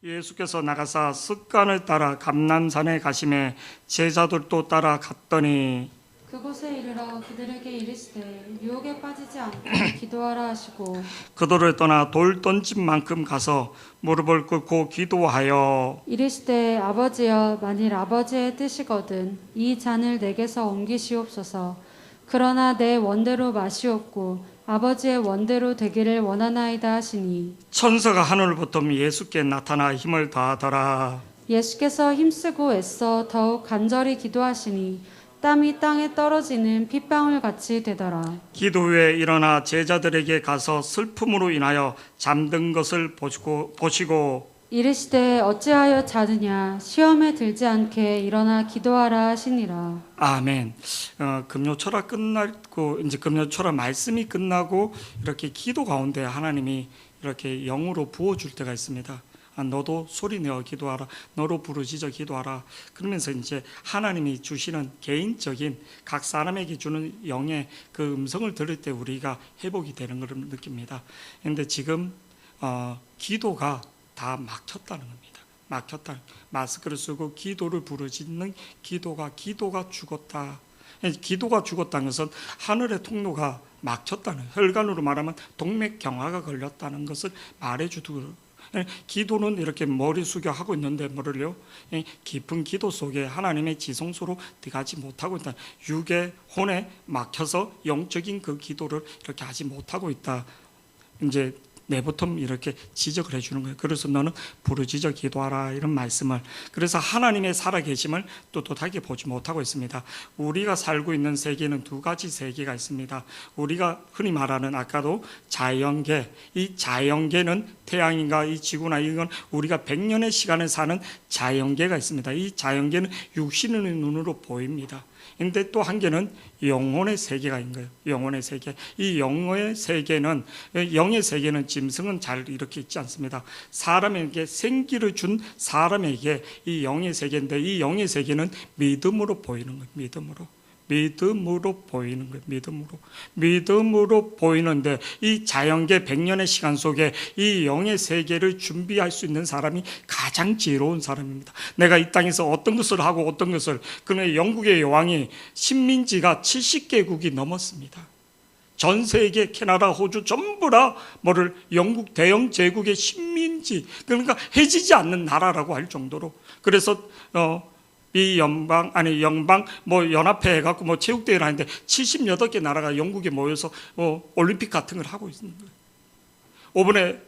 예수께서 나가사 습관을 따라 감람산에 가시매 제자들도 따라 갔더니 그곳에 이르러 그들에게 이르시되 유혹에 빠지지 않고 기도하라 하시고 그들을 떠나 돌 던진 만큼 가서 무릎을 꿇고 기도하여 이르시되 아버지여 만일 아버지의 뜻이거든 이 잔을 내게서 옮기시옵소서. 그러나 내 원대로 마시옵고 아버지의 원대로 되기를 원하나이다 하시니 천사가 하늘부터 예수께 나타나 힘을 다하더라. 예수께서 힘쓰고 애써 더욱 간절히 기도하시니 땀이 땅에 떨어지는 핏방울 같이 되더라. 기도 후에 일어나 제자들에게 가서 슬픔으로 인하여 잠든 것을 보시고 이르시되 어찌하여 자느냐 시험에 들지 않게 일어나 기도하라 하시니라. 아멘. 금요철화 끝나고 이제 금요철화 말씀이 끝나고 이렇게 기도 가운데 하나님이 이렇게 영으로 부어줄 때가 있습니다. 너도 소리 내어 기도하라. 너로 부르짖어 기도하라. 그러면서 이제 하나님이 주시는 개인적인 각 사람에게 주는 영의 그 음성을 들을 때 우리가 회복이 되는 걸 느낍니다. 그런데 지금 기도가 다 막혔다는 겁니다. 막혔다. 마스크를 쓰고 기도를 부르짖는 기도가 죽었다. 기도가 죽었다는 것은 하늘의 통로가 막혔다는, 혈관으로 말하면 동맥경화가 걸렸다는 것을 말해주도록. 기도는 이렇게 머리 숙여 하고 있는데 뭐를요? 깊은 기도 속에 하나님의 지성소로 들어가지 못하고 있다. 육의 혼에 막혀서 영적인 그 기도를 이렇게 하지 못하고 있다. 이제 내부터 이렇게 지적을 해주는 거예요. 그래서 너는 부르짖어 기도하라 이런 말씀을. 그래서 하나님의 살아계심을 떳떳하게 보지 못하고 있습니다. 우리가 살고 있는 세계는 두 가지 세계가 있습니다. 우리가 흔히 말하는 아까도 자연계, 이 자연계는 태양인가 이 지구나 이건 우리가 100년의 시간을 사는 자연계가 있습니다. 이 자연계는 육신의 눈으로 보입니다. 근데 또 한 개는 영혼의 세계가 있는 거예요. 영혼의 세계. 이 영의 세계는 짐승은 잘 이렇게 있지 않습니다. 사람에게 생기를 준 사람에게 이 영의 세계인데 이 영의 세계는 믿음으로 보이는 거예요. 믿음으로 보이는 거예요. 믿음으로 보이는데 이 자연계 100년의 시간 속에 이 영의 세계를 준비할 수 있는 사람이 가장 지혜로운 사람입니다. 내가 이 땅에서 어떤 것을 하고 어떤 것을. 그러나 영국의 왕이 식민지가 70개국이 넘었습니다. 전 세계 캐나다, 호주 전부 다 영국 대영 제국의 식민지, 그러니까 해지지 않는 나라라고 할 정도로. 그래서 이 영방 연합회 해갖고 체육대회를 하는데 78개 나라가 영국에 모여서 올림픽 같은 걸 하고 있는 거예요. 이번에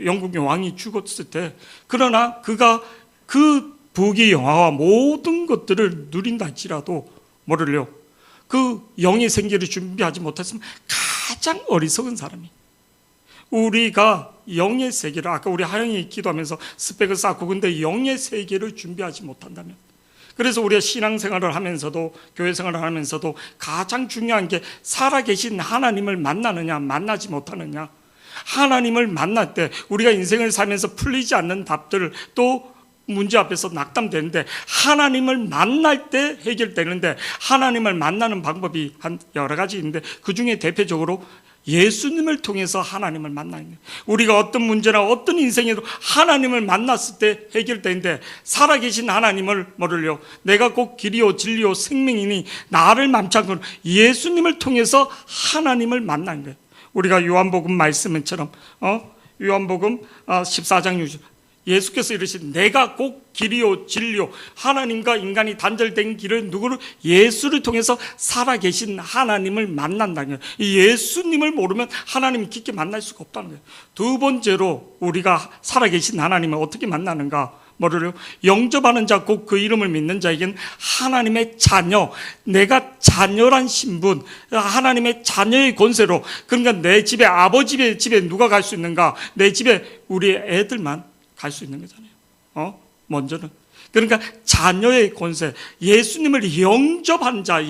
영국의 왕이 죽었을 때, 그러나 그가 그 부귀 영화와 모든 것들을 누린다 할지라도 그 영의 생기를 준비하지 못했으면 가장 어리석은 사람이. 우리가 영의 세계를, 아까 우리 하영이 기도하면서 스펙을 쌓고, 근데 영의 세계를 준비하지 못한다면, 그래서 우리가 신앙생활을 하면서도 교회 생활을 하면서도 가장 중요한 게 살아계신 하나님을 만나느냐 만나지 못하느냐. 하나님을 만날 때 우리가 인생을 살면서 풀리지 않는 답들, 또 문제 앞에서 낙담되는데 하나님을 만날 때 해결되는데, 하나님을 만나는 방법이 한 여러 가지 있는데 그 중에 대표적으로 예수님을 통해서 하나님을 만나는 거예요. 우리가 어떤 문제나 어떤 인생에도 하나님을 만났을 때 해결되는데, 살아계신 하나님을 내가 꼭 길이요 진리요 생명이니 나를 맘창고 예수님을 통해서 하나님을 만나는 거예요. 우리가 요한복음 말씀처럼 요한복음 14장 6절 예수께서 이르신 내가 꼭 길이요 진리요, 하나님과 인간이 단절된 길을 누구를? 예수를 통해서 살아계신 하나님을 만난다는 거예요. 이 예수님을 모르면 하나님 깊게 만날 수가 없다는 거예요. 두 번째로 우리가 살아계신 하나님을 어떻게 만나는가? 영접하는 자, 곧 그 이름을 믿는 자에게는 하나님의 자녀, 내가 자녀란 신분, 하나님의 자녀의 권세로. 그러니까 내 집에, 아버지 집에 누가 갈 수 있는가? 내 집에 우리 애들만 갈 수 있는 거잖아요. 먼저는. 그러니까 자녀의 권세, 예수님을 영접한 자,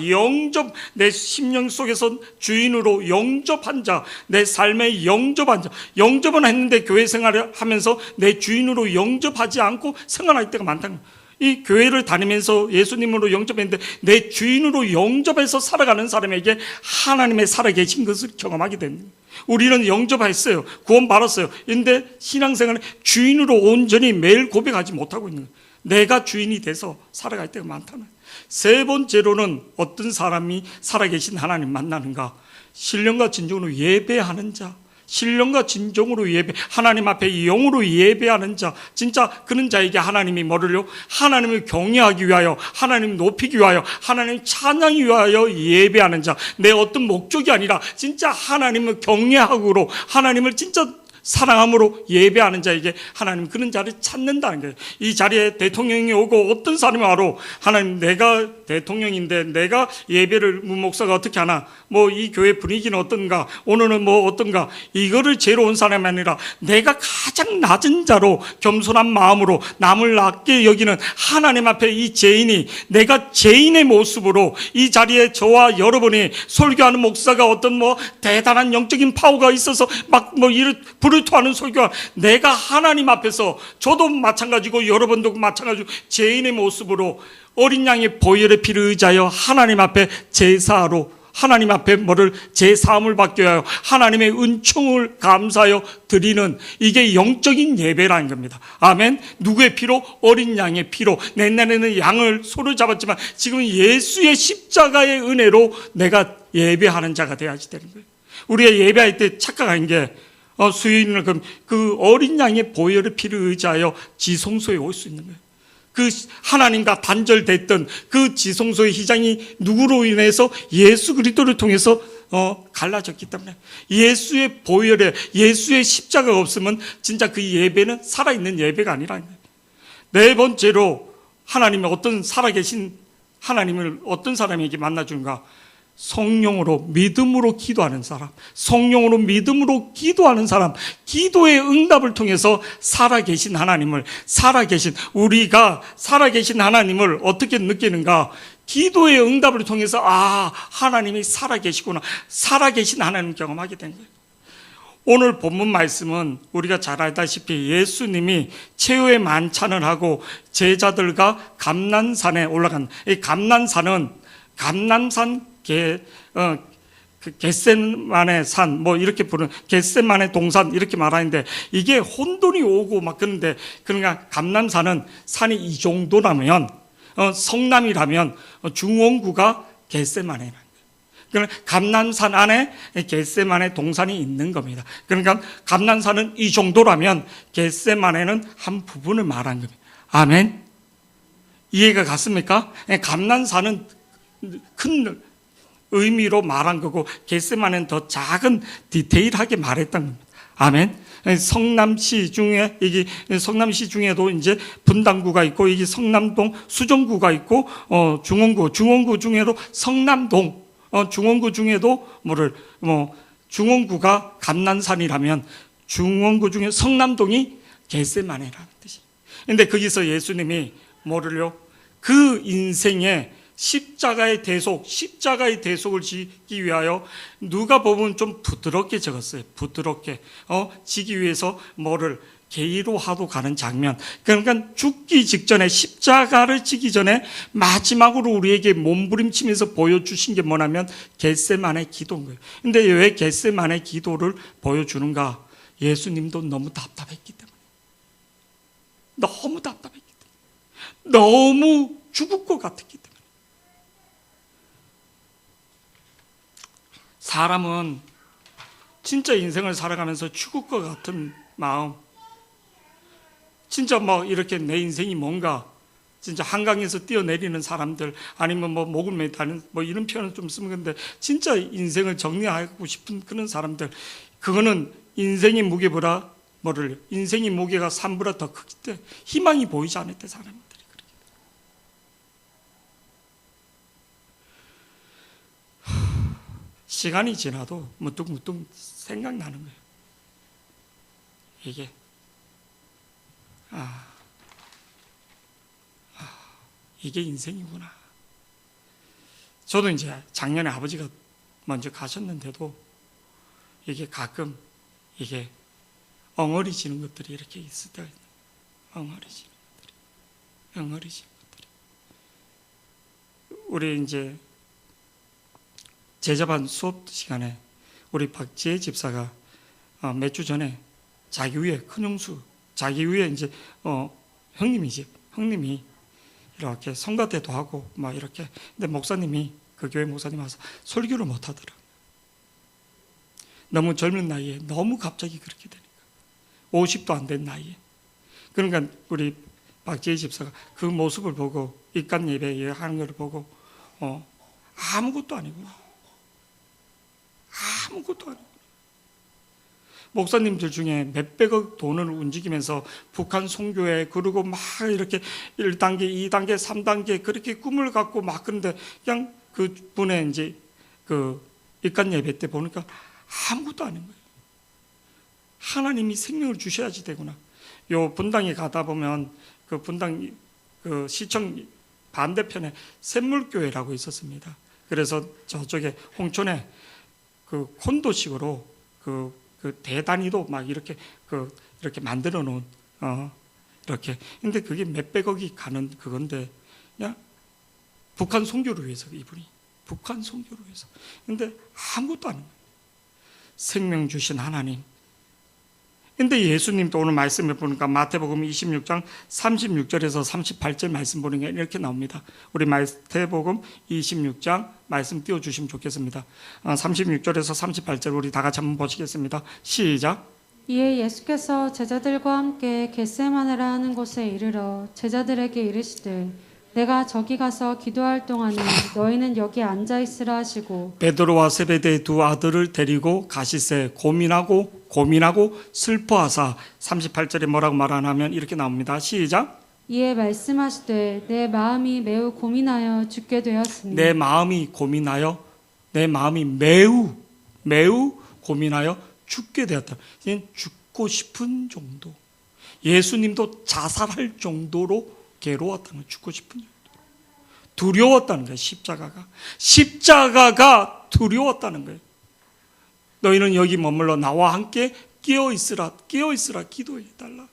내 심령 속에서 주인으로 영접한 자, 내 삶에 영접한 자. 영접은 했는데 교회 생활을 하면서 내 주인으로 영접하지 않고 생활할 때가 많다는 거예요. 이 교회를 다니면서 예수님으로 영접했는데 내 주인으로 영접해서 살아가는 사람에게 하나님의 살아계신 것을 경험하게 됩니다. 우리는 영접했어요. 구원받았어요. 그런데 신앙생활에 주인으로 온전히 매일 고백하지 못하고 있는 거예요. 내가 주인이 돼서 살아갈 때가 많다는 거예요. 세 번째로는 어떤 사람이 살아계신 하나님 만나는가? 신령과 진정으로 예배하는 자. 신령과 진정으로 예배, 하나님 앞에 영으로 예배하는 자, 진짜 그런 자에게 하나님이 뭐를요? 하나님을 경외하기 위하여, 하나님을 높이기 위하여, 하나님을 찬양하기 위하여 예배하는 자. 내 어떤 목적이 아니라 진짜 하나님을 경외하고로, 하나님을 진짜 사랑함으로 예배하는 자에게 하나님 그런 자를 찾는다는 거예요. 이 자리에 대통령이 오고 어떤 사람이 와도 하나님 내가 대통령인데 내가 예배를 목사가 어떻게 하나, 뭐 이 교회 분위기는 어떤가, 오늘은 뭐 어떤가, 이거를 죄로 온 사람이 아니라 내가 가장 낮은 자로 겸손한 마음으로 남을 낮게 여기는 하나님 앞에 이 죄인이, 내가 죄인의 모습으로 이 자리에 저와 여러분이 설교하는 목사가 어떤 뭐 대단한 영적인 파워가 있어서 막 뭐 이를 불을토하는 설교가, 내가 하나님 앞에서 저도 마찬가지고 여러분도 마찬가지고 죄인의 모습으로 어린 양의 보혈의 피를 의지하여 하나님 앞에 제사로, 하나님 앞에 뭐를 제사함을 받게 하여 하나님의 은총을 감사하여 드리는, 이게 영적인 예배라는 겁니다. 아멘. 누구의 피로? 어린 양의 피로. 옛날에는 양을 소를 잡았지만 지금은 예수의 십자가의 은혜로 내가 예배하는 자가 되어야지 되는 거예요. 우리가 예배할 때 착각한 게 수요일날 그 어린 양의 보혈의 피를 의지하여 지성소에 올 수 있는 거예요. 그 하나님과 단절됐던 그 지성소의 휘장이 누구로 인해서? 예수 그리스도를 통해서 갈라졌기 때문에, 예수의 보혈에, 예수의 십자가가 없으면 진짜 그 예배는 살아있는 예배가 아니라는 거예요. 네 번째로 하나님이 어떤 살아계신 하나님을 어떤 사람에게 만나주는가? 성령으로 믿음으로 기도하는 사람, 성령으로 믿음으로 기도하는 사람, 기도의 응답을 통해서 살아계신 하나님을, 살아계신, 우리가 살아계신 하나님을 어떻게 느끼는가? 기도의 응답을 통해서 하나님이 살아계시구나, 살아계신 하나님을 경험하게 된 거예요. 오늘 본문 말씀은 우리가 잘 알다시피 예수님이 최후의 만찬을 하고 제자들과 감난산에 올라간, 이 감난산은 감난산 겟세만의 산, 뭐 이렇게 부르는 겟세만의 동산 이렇게 말하는데, 이게 혼돈이 오고 막 그런데, 그러니까 감난산은 산이 이 정도라면, 성남이라면 중원구가 겟세만이라는 거예요. 그러니까 감난산 안에 겟세만의 동산이 있는 겁니다. 그러니까 감난산은 이 정도라면 겟세만에는 한 부분을 말한 겁니다. 아멘. 이해가 갔습니까? 감난산은 큰 의미로 말한 거고 겟세마네는 더 작은 디테일하게 말했던 겁니다. 아멘. 성남시 중에, 이게 성남시 중에도 이제 분당구가 있고, 이게 성남동 수정구가 있고, 중원구 중에도 성남동, 중원구 중에도 중원구가 감난산이라면 중원구 중에 성남동이 겟세마네라는 뜻이에요. 근데 거기서 예수님이 뭐를요? 그 인생에 십자가의 대속을 지기 위하여 누가 보면 좀 부드럽게 적었어요. 부드럽게 지기 위해서 게이로하도 가는 장면. 그러니까 죽기 직전에, 십자가를 지기 전에 마지막으로 우리에게 몸부림치면서 보여주신 게 뭐냐면 겟세마네 기도인 거예요. 근데 왜 겟세마네 기도를 보여주는가? 예수님도 너무 답답했기 때문에, 너무 답답했기 때문에, 너무 죽을 것 같았기 때문에. 사람은 진짜 인생을 살아가면서 죽을 것 같은 마음, 진짜 이렇게 내 인생이 뭔가, 진짜 한강에서 뛰어내리는 사람들, 아니면 목을 매다는 이런 표현을 좀 쓰면, 근데 진짜 인생을 정리하고 싶은 그런 사람들, 그거는 인생의 무게보다 인생의 무게가 산보다 더 크기 때문에 희망이 보이지 않을 때 사람들이 시간이 지나도 문득문득 생각나는 거예요. 이게 이게 인생이구나. 저도 이제 작년에 아버지가 먼저 가셨는데도 이게 가끔 이게 엉어리지는 것들이 이렇게 있을 때가 있는, 엉어리지는 것들이, 엉어리지. 우리 이제 제자반 수업 시간에 우리 박지혜 집사가 몇 주 전에 자기 위에 큰형수, 자기 위에 이제 형님이 이렇게 성가대도 하고 막 이렇게. 근데 목사님이 그 교회 목사님 와서 설교를 못 하더라. 너무 젊은 나이에 너무 갑자기 그렇게 되니까 50도 안 된 나이에. 그러니까 우리 박지혜 집사가 그 모습을 보고 입간 예배 하는 걸 보고 아무것도 아니구나. 아무것도 아니구나. 목사님들 중에 몇백억 돈을 움직이면서 북한 선교회 그리고 막 이렇게 1단계, 2단계, 3단계 그렇게 꿈을 갖고 막 그런데 그냥 그 분의 이제 그 입간 예배 때 보니까 아무것도 아닌 거예요. 하나님이 생명을 주셔야지 되구나. 요 분당에 가다 보면 그 분당 그 시청 반대편에 샘물교회라고 있었습니다. 그래서 저쪽에 홍천에 그 콘도식으로 그 대단히도 막 이렇게 이렇게 만들어 놓은 이렇게. 근데 그게 몇백억이 가는 그건데 그냥 북한 선교를 위해서 이분이 북한 선교를 위해서. 근데 아무것도 안 해요. 생명 주신 하나님. 근데 예수님도 오늘 말씀을 보니까 마태복음 26장 36절에서 38절 말씀 보니까 이렇게 나옵니다. 우리 마태복음 26장 말씀 띄워주시면 좋겠습니다. 36절에서 38절 우리 다 같이 한번 보시겠습니다. 시작. 이에 예수께서 제자들과 함께 겟세마네라 하는 곳에 이르러 제자들에게 이르시되 내가 저기 가서 기도할 동안에 너희는 여기 앉아 있으라 하시고 베드로와 세베대의 두 아들을 데리고 가시세 고민하고 슬퍼하사. 38절에 뭐라고 말하냐면 이렇게 나옵니다. 시작. 이에 말씀하시되 내 마음이 매우 고민하여 죽게 되었으니 내 마음이 매우 고민하여 죽게 되었다. 이제 죽고 싶은 정도. 예수님도 자살할 정도로 괴로웠다는 거예요. 죽고 싶은 정도. 두려웠다는 거예요. 십자가가 두려웠다는 거예요. 너희는 여기 머물러 나와 함께 깨어있으라 기도해달라.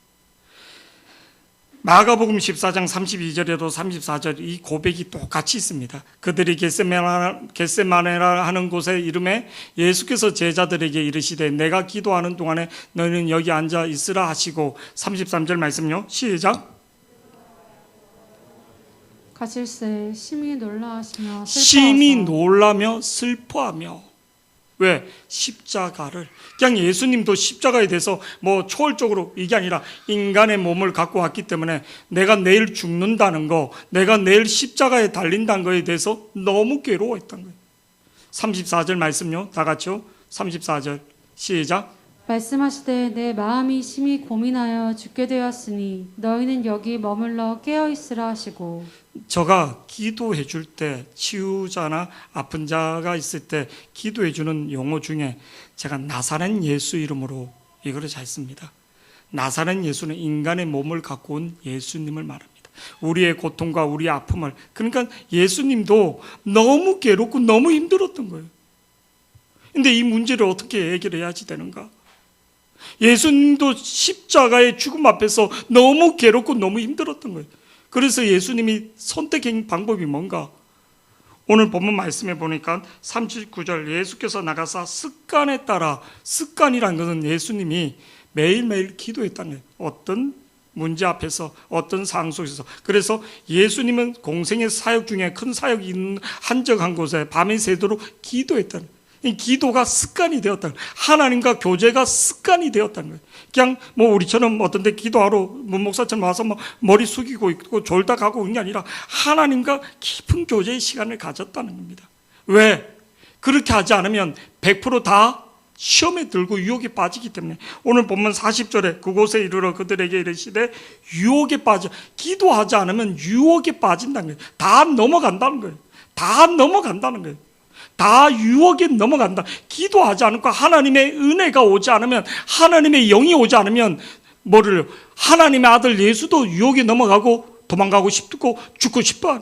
마가복음 14장 32절에도 34절 이 고백이 똑같이 있습니다. 그들이 겟세마네라 하는 곳에 이름에 예수께서 제자들에게 이르시되 내가 기도하는 동안에 너희는 여기 앉아 있으라 하시고. 33절 말씀요. 시작. 가실새 심히 놀라며 슬퍼하며. 왜? 십자가를. 그냥 예수님도 십자가에 대해서 뭐 초월적으로 이게 아니라 인간의 몸을 갖고 왔기 때문에 내가 내일 죽는다는 거, 내가 내일 십자가에 달린다는 거에 대해서 너무 괴로워했던 거예요. 34절 말씀요. 다 같이요. 34절 시작. 말씀하시되 내 마음이 심히 고민하여 죽게 되었으니 너희는 여기 머물러 깨어 있으라 하시고. 저가 기도해 줄 때, 치유자나 아픈 자가 있을 때 기도해 주는 용어 중에 제가 나사렛 예수 이름으로 이거를 잘 씁니다. 나사렛 예수는 인간의 몸을 갖고 온 예수님을 말합니다. 우리의 고통과 우리의 아픔을. 그러니까 예수님도 너무 괴롭고 너무 힘들었던 거예요. 근데 이 문제를 어떻게 해결해야지 되는가? 예수님도 십자가의 죽음 앞에서 너무 괴롭고 너무 힘들었던 거예요. 그래서 예수님이 선택한 방법이 뭔가? 오늘 본문 말씀에 보니까 39절 예수께서 나가사 습관에 따라, 습관이라는 것은 예수님이 매일매일 기도했다는 거예요. 어떤 문제 앞에서, 어떤 상황 속에서. 그래서 예수님은 공생의 사역 중에 큰 사역이 있는 한적한 곳에 밤이 새도록 기도했다는 거예요. 이 기도가 습관이 되었다는 거예요. 하나님과 교제가 습관이 되었다는 거예요. 그냥 뭐 우리처럼 어떤 데 기도하러 문목사처럼 와서 뭐 머리 숙이고 있고 졸다 가고 그런 게 아니라 하나님과 깊은 교제의 시간을 가졌다는 겁니다. 왜? 그렇게 하지 않으면 100% 시험에 들고 유혹에 빠지기 때문에. 오늘 본문 40절에 그곳에 이르러 그들에게 이르시되 유혹에 빠져. 기도하지 않으면 유혹에 빠진다는 거예요. 다 넘어간다는 거예요. 다 유혹에 넘어간다. 기도하지 않고 하나님의 은혜가 오지 않으면, 하나님의 영이 오지 않으면 뭐를, 하나님의 아들 예수도 유혹에 넘어가고 도망가고 싶고 죽고 싶어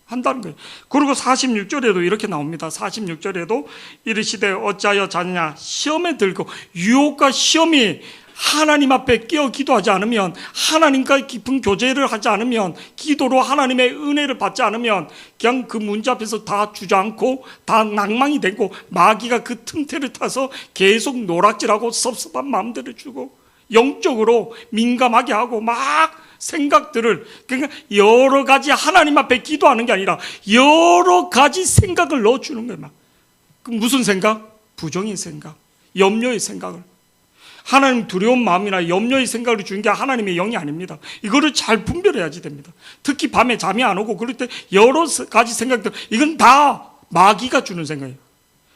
한다는 거예요. 그리고 46절에도 이렇게 나옵니다. 46절에도 이르시되 어찌하여 자느냐 시험에 들고. 유혹과 시험이 하나님 앞에 깨어 기도하지 않으면, 하나님과 깊은 교제를 하지 않으면, 기도로 하나님의 은혜를 받지 않으면 그냥 그 문제 앞에서 다 주저앉고 다 낭망이 되고 마귀가 그 틈새를 타서 계속 노락질하고 섭섭한 마음들을 주고 영적으로 민감하게 하고 막 생각들을, 그러니까 여러 가지 하나님 앞에 기도하는 게 아니라 여러 가지 생각을 넣어주는 거예요. 막. 그 무슨 생각? 부정의 생각, 염려의 생각을. 하나님 두려운 마음이나 염려의 생각을 주는 게 하나님의 영이 아닙니다. 이거를 잘 분별해야지 됩니다. 특히 밤에 잠이 안 오고 그럴 때 여러 가지 생각들, 이건 다 마귀가 주는 생각이에요.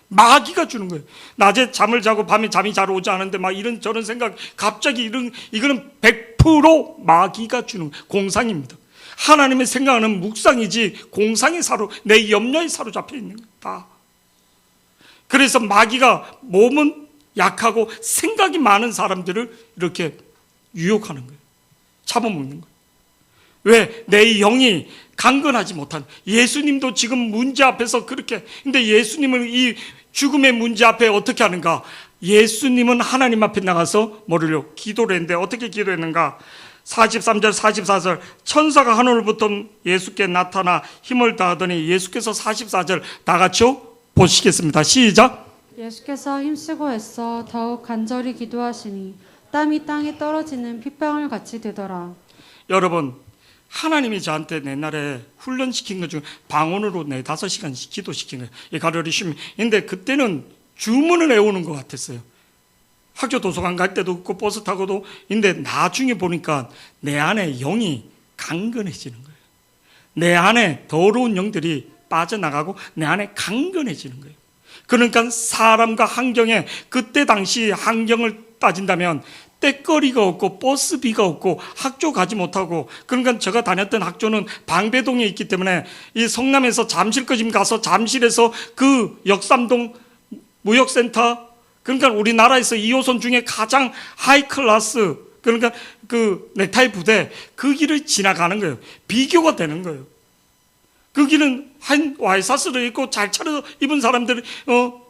마귀가 주는 거예요. 낮에 잠을 자고 밤에 잠이 잘 오지 않은데 막 이런 저런 생각, 갑자기 이거는 100% 마귀가 주는 공상입니다. 하나님의 생각은 묵상이지 공상의 사로, 내 염려의 사로잡혀 있는 거예요. 다. 그래서 마귀가 몸은 약하고 생각이 많은 사람들을 이렇게 유혹하는 거예요. 잡아먹는 거예요. 왜? 내 영이 강건하지 못한, 예수님도 지금 문제 앞에서 그렇게, 근데 예수님은 이 죽음의 문제 앞에 어떻게 하는가? 예수님은 하나님 앞에 나가서 뭐를요? 기도를 했는데 어떻게 기도했는가? 43절 44절, 천사가 하늘로부터 예수께 나타나 힘을 다하더니, 예수께서 44절 다 같이요? 보시겠습니다. 시작. 예수께서 힘쓰고 애써 더욱 간절히 기도하시니 땀이 땅에 떨어지는 핏방울 같이 되더라. 여러분, 하나님이 저한테 옛날에 훈련시킨 것 중에 방언으로 4-5시간씩 기도시킨 거예요. 이 가르리 쉬면. 근데 그때는 주문을 외우는 것 같았어요. 학교 도서관 갈 때도 그렇고 버스 타고도. 근데 나중에 보니까 내 안에 영이 강건해지는 거예요. 내 안에 더러운 영들이 빠져나가고 내 안에 강건해지는 거예요. 그러니까 사람과 환경에, 그때 당시 환경을 따진다면 떼거리가 없고 버스비가 없고 학교 가지 못하고, 그러니까 제가 다녔던 학교는 방배동에 있기 때문에 이 성남에서 잠실까지 가서 잠실에서 그 역삼동 무역센터, 그러니까 우리나라에서 2호선 중에 가장 하이클래스, 그러니까 그 넥타이 부대, 그 길을 지나가는 거예요. 비교가 되는 거예요. 그 길은 한 와이사스를 입고 잘 차려 입은 사람들이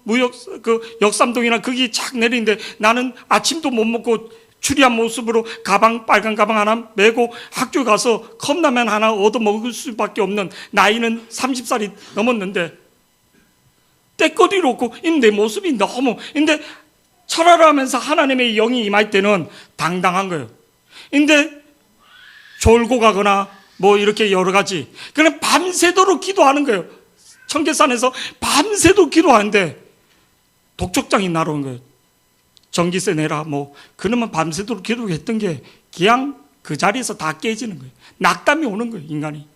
무역 그 역삼동이나 거기 착 내리는데, 나는 아침도 못 먹고 추리한 모습으로 가방, 빨간 가방 하나 메고 학교 가서 컵라면 하나 얻어 먹을 수밖에 없는, 나이는 30살이 넘었는데 때거리로 없고 내 모습이 너무, 근데 철하라 하면서 하나님의 영이 임할 때는 당당한 거예요. 근데 졸고 가거나 뭐 이렇게 여러 가지, 그냥 밤새도록 기도하는 거예요. 청계산에서 밤새도록 기도하는데 독촉장이 날아온 거예요. 전기세 내라 뭐. 그러면 밤새도록 기도했던 게 그냥 그 자리에서 다 깨지는 거예요. 낙담이 오는 거예요, 인간이.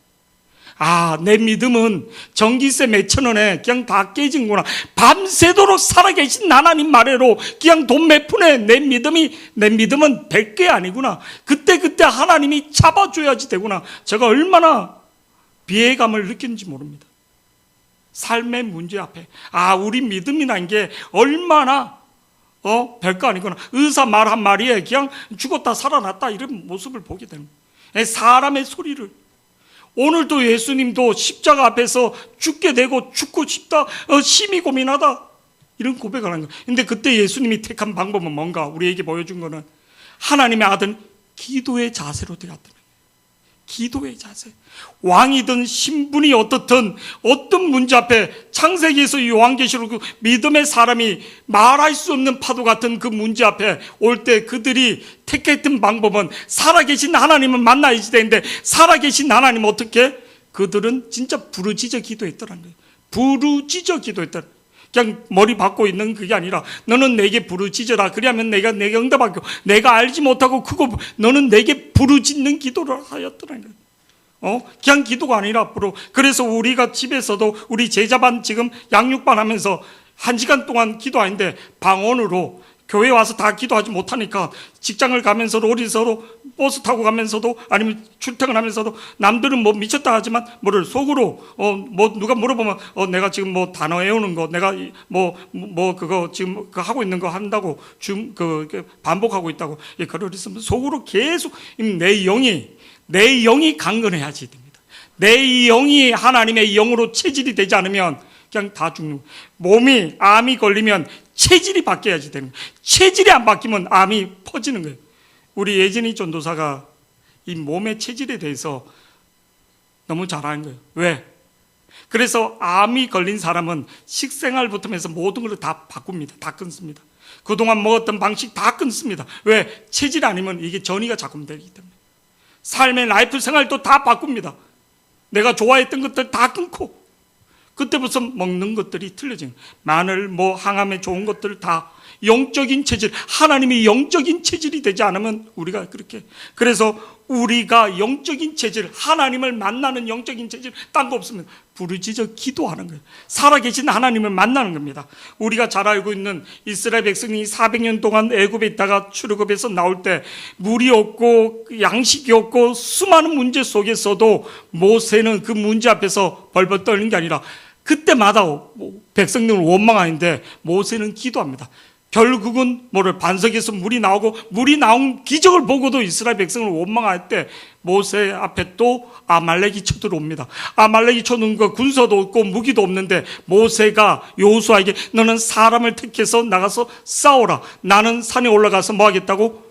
아, 내 믿음은 전기세 몇천 원에 그냥 다 깨진구나. 밤새도록 살아계신 하나님 말대로 그냥 돈 몇 푼에 내 믿음은 100개 아니구나. 그때 하나님이 잡아줘야지 되구나. 제가 얼마나 비애감을 느끼는지 모릅니다. 삶의 문제 앞에. 아, 우리 믿음이란 게 얼마나 별거 아니구나. 의사 말 한 마리에 그냥 죽었다 살아났다 이런 모습을 보게 되는 거예요. 사람의 소리를. 오늘도 예수님도 십자가 앞에서 죽게 되고 죽고 싶다, 심히 고민하다, 이런 고백을 하는 거예요. 근데 그때 예수님이 택한 방법은 뭔가? 우리에게 보여준 거는 하나님의 아들 기도의 자세로 되었다는 거예요. 기도의 자세. 왕이든 신분이 어떻든 어떤 문제 앞에, 창세기에서 요한계시록 그 믿음의 사람이 말할 수 없는 파도 같은 그 문제 앞에 올 때 그들이 택했던 방법은 살아계신 하나님을 만나야지 되는데, 살아계신 하나님 어떻게? 그들은 진짜 부르짖어 기도했더라는 거예요. 부르짖어 기도했더라. 그냥 머리 박고 있는 그게 아니라, 너는 내게 부르짖어라. 그리하면 내가 응답하고, 내가 알지 못하고 그거 너는 내게 부르짖는 기도를 하였더라는 거예요. 그냥 기도가 아니라 앞으로. 그래서 우리가 집에서도 우리 제자반 지금 양육반 하면서 1시간 동안 기도하는데 방언으로, 교회 와서 다 기도하지 못하니까 직장을 가면서도 어디서도 버스 타고 가면서도 아니면 출퇴근하면서도 남들은 뭐 미쳤다 하지만 뭐를 속으로 뭐 누가 물어보면 내가 지금 뭐 단어 외우는 거, 내가 뭐 그거 지금 그 하고 있는 거 한다고 그 반복하고 있다고, 그걸 있으면 속으로 계속 내 영이 강건해야지 됩니다. 내 영이 하나님의 영으로 체질이 되지 않으면 그냥 다 죽는 거예요. 몸이 암이 걸리면 체질이 바뀌어야지 되는 거예요. 체질이 안 바뀌면 암이 퍼지는 거예요. 우리 예진이 전도사가 이 몸의 체질에 대해서 너무 잘 아는 거예요. 왜? 그래서 암이 걸린 사람은 식생활부터 해서 모든 걸 다 바꿉니다. 다 끊습니다. 그동안 먹었던 방식 다 끊습니다. 왜? 체질 아니면 이게 전이가 작동되기 때문에. 삶의 라이프 생활도 다 바꿉니다. 내가 좋아했던 것들 다 끊고 그때부터 먹는 것들이 틀려지는 거예요. 마늘, 항암에 좋은 것들 다 영적인 체질, 하나님이 영적인 체질이 되지 않으면 우리가 그렇게, 그래서 우리가 영적인 체질, 하나님을 만나는 영적인 체질 딴 거 없습니다. 부르짖어 기도하는 거예요. 살아계신 하나님을 만나는 겁니다. 우리가 잘 알고 있는 이스라엘 백성이 400년 동안 애굽에 있다가 출애굽에서 나올 때 물이 없고 양식이 없고 수많은 문제 속에서도 모세는 그 문제 앞에서 벌벌 떨는 게 아니라 그때마다 백성들은 원망하는데 모세는 기도합니다. 결국은 반석에서 물이 나오고 물이 나온 기적을 보고도 이스라엘 백성을 원망할 때 모세 앞에 또 아말렉이 쳐들어옵니다. 아말렉이 쳐들어온 거 군사도 없고 무기도 없는데 모세가 여호수아에게 너는 사람을 택해서 나가서 싸워라. 나는 산에 올라가서 뭐 하겠다고?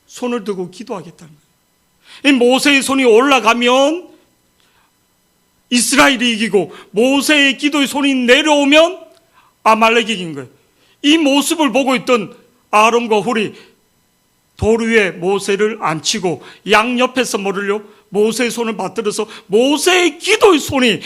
손을 들고 기도하겠다는 거예요. 이 모세의 손이 올라가면 이스라엘이 이기고 모세의 기도의 손이 내려오면 아말렉이 이긴 거예요. 이 모습을 보고 있던 아론과 훌이 돌 위에 모세를 앉히고 양옆에서 모세의 손을 받들어서 모세의 기도의 손이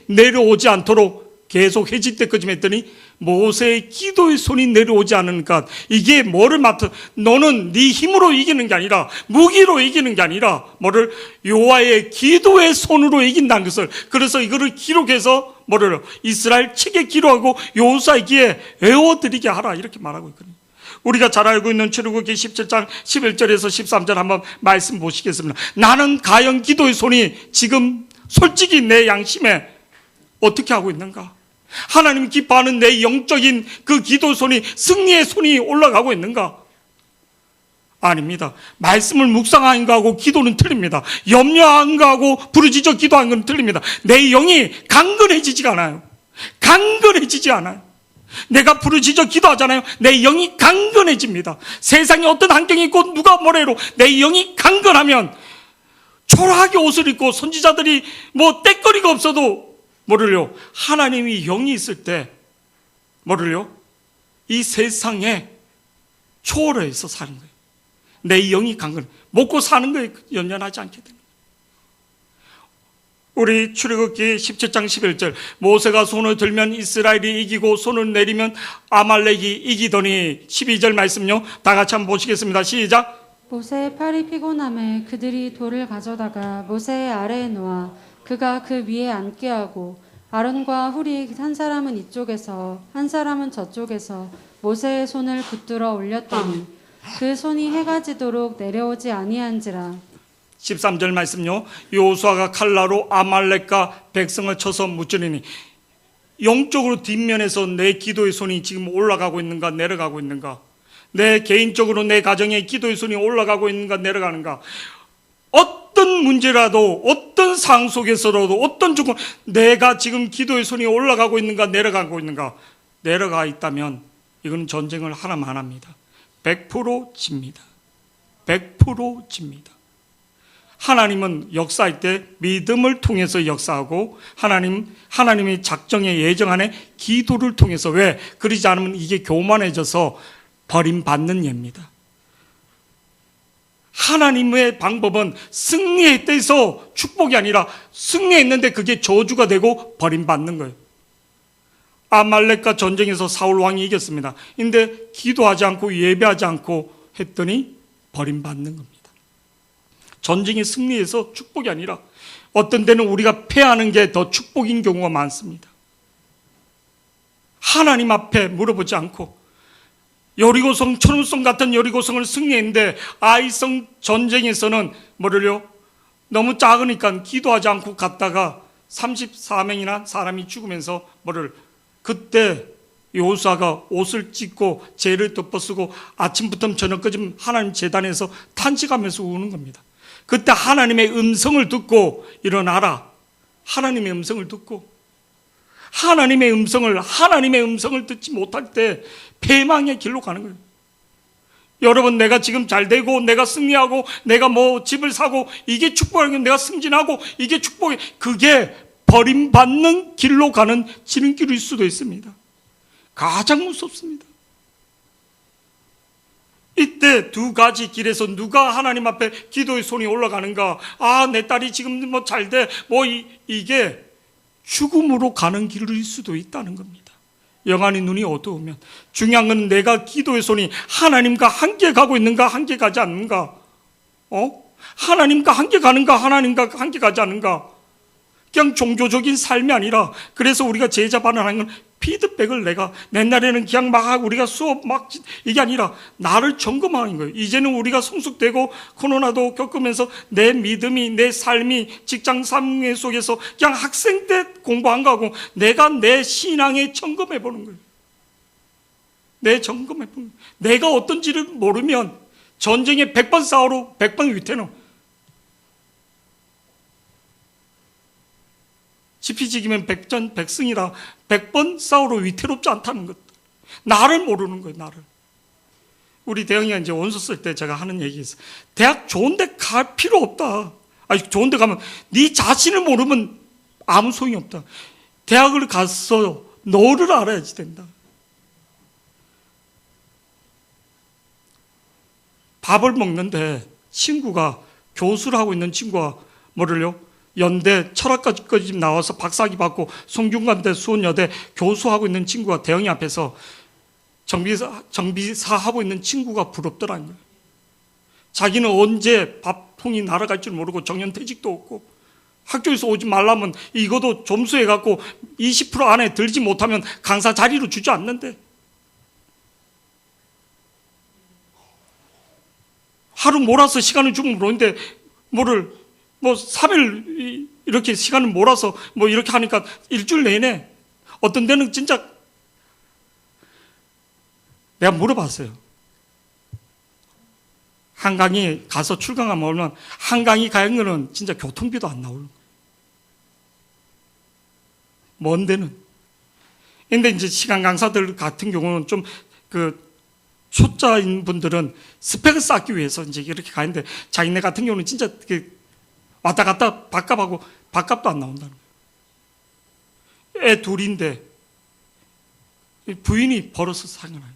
내려오지 않도록 계속 해질 때까지 했더니 모세의 기도의 손이 내려오지 않으니까 이게 너는 네 힘으로 이기는 게 아니라 무기로 이기는 게 아니라 여호와의 기도의 손으로 이긴다는 것을, 그래서 이거를 기록해서 이스라엘 책에 기록하고 여호수아에게 외워드리게 하라 이렇게 말하고 있거든요. 우리가 잘 알고 있는 출애굽기 17장 11절에서 13절 한번 말씀 보시겠습니다. 나는 과연 기도의 손이 지금 솔직히 내 양심에 어떻게 하고 있는가? 하나님 기뻐하는 내 영적인 그 기도 손이, 승리의 손이 올라가고 있는가? 아닙니다. 말씀을 묵상하는 거하고 기도는 틀립니다. 염려하는 거하고 부르짖어 기도하는 건 틀립니다. 내 영이 강건해지지가 않아요. 강건해지지 않아요. 내가 부르짖어 기도하잖아요. 내 영이 강건해집니다. 세상에 어떤 환경이 있고 누가 뭐래로 내 영이 강건하면 초라하게 옷을 입고 선지자들이 떼거리가 없어도 하나님이 영이 있을 때 이 세상에 초월해서 사는 거예요. 내 영이 강건, 먹고 사는 거에 연연하지 않게 됩니다. 우리 출애굽기 17장 11절 모세가 손을 들면 이스라엘이 이기고 손을 내리면 아말렉이 이기더니 12절 말씀요. 다 같이 한번 보시겠습니다. 시작. 모세의 팔이 피곤함에 그들이 돌을 가져다가 모세의 아래에 놓아 그가 그 위에 앉게 하고 아론과 훌이 한 사람은 이쪽에서 한 사람은 저쪽에서 모세의 손을 붙들어 올렸더니 그 손이 해가 지도록 내려오지 아니한지라. 13절 말씀요. 여호수아가 칼라로 아말렉과 백성을 쳐서 무찌르니, 영적으로 뒷면에서 내 기도의 손이 지금 올라가고 있는가 내려가고 있는가? 내 개인적으로 내 가정의 기도의 손이 올라가고 있는가 내려가는가? 어떤 문제라도 어떤 상황 속에서라도 어떤 조건, 내가 지금 기도의 손이 올라가고 있는가 내려가고 있는가? 내려가 있다면 이건 전쟁을 하나만 안 합니다. 100% 집니다. 100% 집니다. 하나님은 역사할 때 믿음을 통해서 역사하고 하나님의 작정의 예정 안에 기도를 통해서, 왜? 그러지 않으면 이게 교만해져서 버림받는 예입니다. 하나님의 방법은 승리했다 해서 축복이 아니라 승리했는데 그게 저주가 되고 버림받는 거예요. 아말렉과 전쟁에서 사울 왕이 이겼습니다. 근데 기도하지 않고 예배하지 않고 했더니 버림받는 겁니다. 전쟁이 승리해서 축복이 아니라 어떤 때는 우리가 패하는 게 더 축복인 경우가 많습니다. 하나님 앞에 물어보지 않고 여리고성, 천우성 같은 여리고성을 승리했는데 아이성 전쟁에서는 너무 작으니까 기도하지 않고 갔다가 34명이나 사람이 죽으면서 그때 여호수아가 옷을 찢고 죄를 덮어쓰고 아침부터 저녁까지 하나님 제단에서 탄식하면서 우는 겁니다. 그때 하나님의 음성을 듣고 일어나라. 하나님의 음성을 듣고 하나님의 음성을 듣지 못할 때 패망의 길로 가는 거예요. 여러분, 내가 지금 잘 되고 내가 승리하고 내가 뭐 집을 사고 이게 축복이고 내가 승진하고 이게 축복이, 그게 버림받는 길로 가는 지름길일 수도 있습니다. 가장 무섭습니다. 이때 두 가지 길에서 누가 하나님 앞에 기도의 손이 올라가는가? 아, 내 딸이 지금 뭐 잘 돼. 이게 죽음으로 가는 길일 수도 있다는 겁니다. 영안의 눈이 어두우면. 중요한 건 내가 기도의 손이 하나님과 함께 가고 있는가, 함께 가지 않는가? 하나님과 함께 가는가, 하나님과 함께 가지 않는가? 그냥 종교적인 삶이 아니라, 그래서 우리가 제자 반환하는 건 피드백을 내가, 옛날에는 그냥 막 우리가 수업 막 이게 아니라 나를 점검하는 거예요. 이제는 우리가 성숙되고 코로나도 겪으면서 내 믿음이, 내 삶이 직장 삶 속에서 그냥 학생 때 공부한 거하고 내가 내 신앙에 점검해 보는 거예요. 점검해 보는 거예요. 내가 어떤지를 모르면 전쟁에 100번 싸우러 100번 위태노. 지피지기면 백전백승이라 100번 싸우러 위태롭지 않다는 것. 나를 모르는 거예요, 나를. 우리 대형이가 이제 원서 쓸 때 제가 하는 얘기 있어요. 대학 좋은 데 갈 필요 없다. 아니, 좋은 데 가면 네 자신을 모르면 아무 소용이 없다. 대학을 가서 너를 알아야지 된다. 밥을 먹는데 교수를 하고 있는 친구가 뭐를요? 연대 철학과까지 나와서 박사학위 받고 성균관대 수원여대 교수하고 있는 친구가 대형이 앞에서 정비사 하고 있는 친구가 부럽더라는 거예요. 자기는 언제 밥통이 날아갈 줄 모르고 정년퇴직도 없고 학교에서 오지 말라면 이것도 점수해갖고 20% 안에 들지 못하면 강사 자리로 주지 않는데, 하루 몰아서 시간을 주면 모르는데 3일 이렇게 시간을 몰아서 이렇게 하니까 일주일 내내, 어떤 데는 진짜 내가 물어봤어요. 한강에 가서 출강하면 오면 한강이 가는 거는 진짜 교통비도 안 나오는 거예요. 먼 데는. 근데 이제 시간 강사들 같은 경우는 좀 초짜인 분들은 스펙을 쌓기 위해서 이제 이렇게 가는데, 자기네 같은 경우는 진짜 왔다 갔다 밥값도 안 나온다는 거예요. 애 둘인데 부인이 벌어서 사는 거예요.